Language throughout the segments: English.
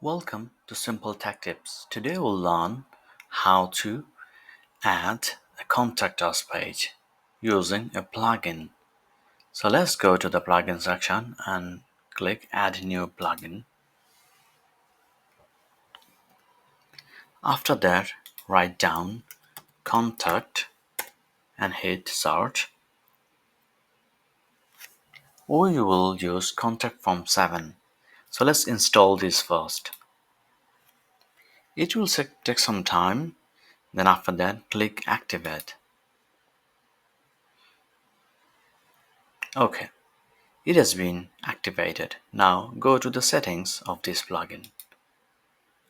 Welcome to Simple Tech Tips. Today we'll learn how to add a contact us page using a plugin. So let's go to the plugin section and click add new plugin. After that, write down contact and hit search. Or you will use contact form 7. So let's install this first. It will take some time. Then after that, click activate. Okay. It has been activated. Now go to the settings of this plugin.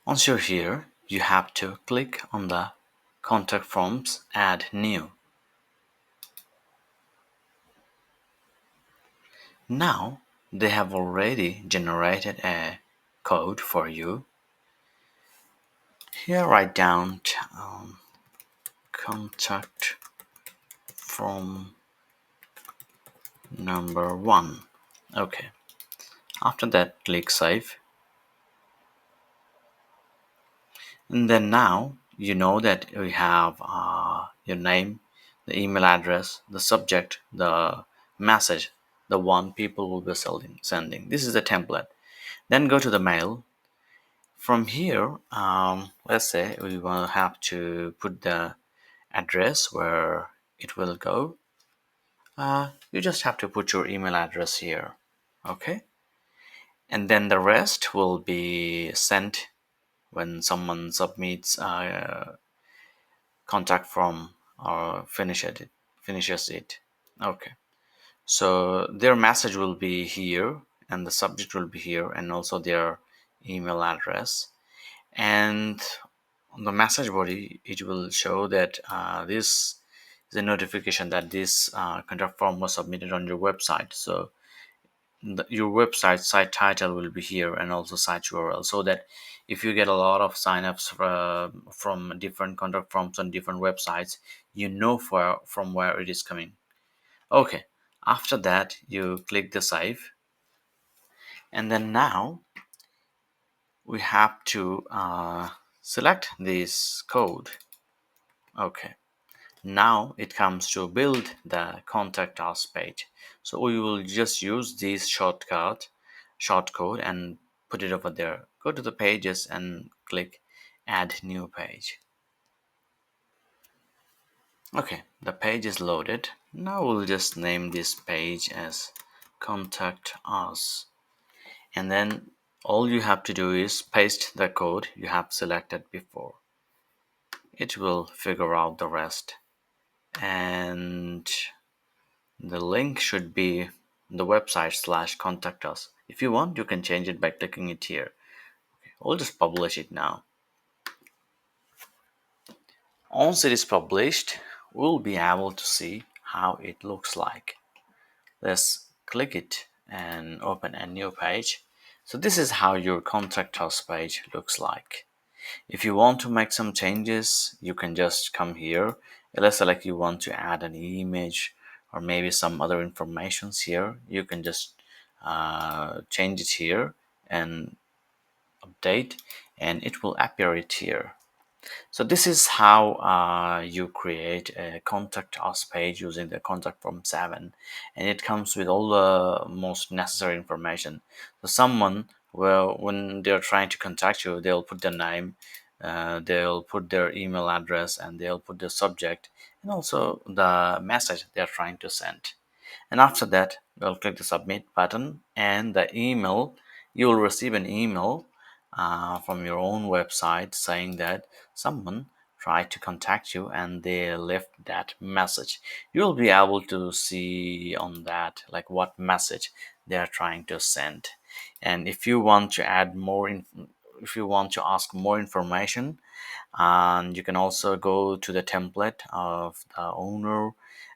Once you're here, you have to click on the contact forms add new. Now they have already generated a code for you. Here write down contact form number 1. Okay. After that, click save. And then now you know that we have your name, the email address, the subject, the message, the one people will be sending. This is the template. Then go to the mail. From here, let's say we will have to put the address where it will go. You just have to put your email address here. Okay. And then the rest will be sent when someone submits contact form or finishes it. Okay, so their message will be here and the subject will be here and also their email address, and on the message body it will show that this is a notification that this contact form was submitted on your website. So your website site title will be here and also site URL, so that if you get a lot of signups from different contact forms on different websites, you know from where it is coming. Okay, after that you click the save, and then now we have to select this code. Okay, now it comes to build the contact us page. So we will just use this shortcode and put it over there. Go to the pages and click add new page. Okay, the page is loaded. Now we'll just name this page as contact us, and then all you have to do is paste the code you have selected before. It will figure out the rest, and the link should be the website / contact us. If you want, you can change it by clicking it here. Okay, we'll just publish it now. Once it is published, we'll be able to see how it looks like. Let's click it and open a new page. So this is how your contact us page looks like. If you want to make some changes, you can just come here. Let's say like you want to add an image or maybe some other informations here. You can just change it here and update, and it will appear it here. So this is how you create a contact us page using the contact form 7, and it comes with all the most necessary information. So someone, well, when they're trying to contact you, they'll put their name, they'll put their email address, and they'll put the subject and also the message they're trying to send. And after that, you'll click the submit button, and the email, you will receive an email from your own website saying that someone tried to contact you and they left that message. You'll be able to see on that like what message they are trying to send. And if you want to add more if you want to ask more information, and you can also go to the template of the owner,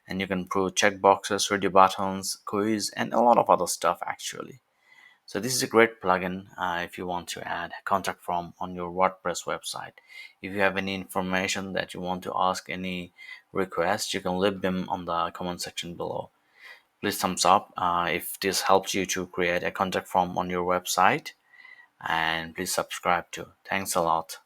and you can put checkboxes, ready buttons, quiz, and a lot of other stuff actually. So this is a great plugin if you want to add contact form on your WordPress website. If you have any information that you want to ask, any requests, you can leave them on the comment section below. Please thumbs up if this helps you to create a contact form on your website. and please subscribe too. Thanks a lot.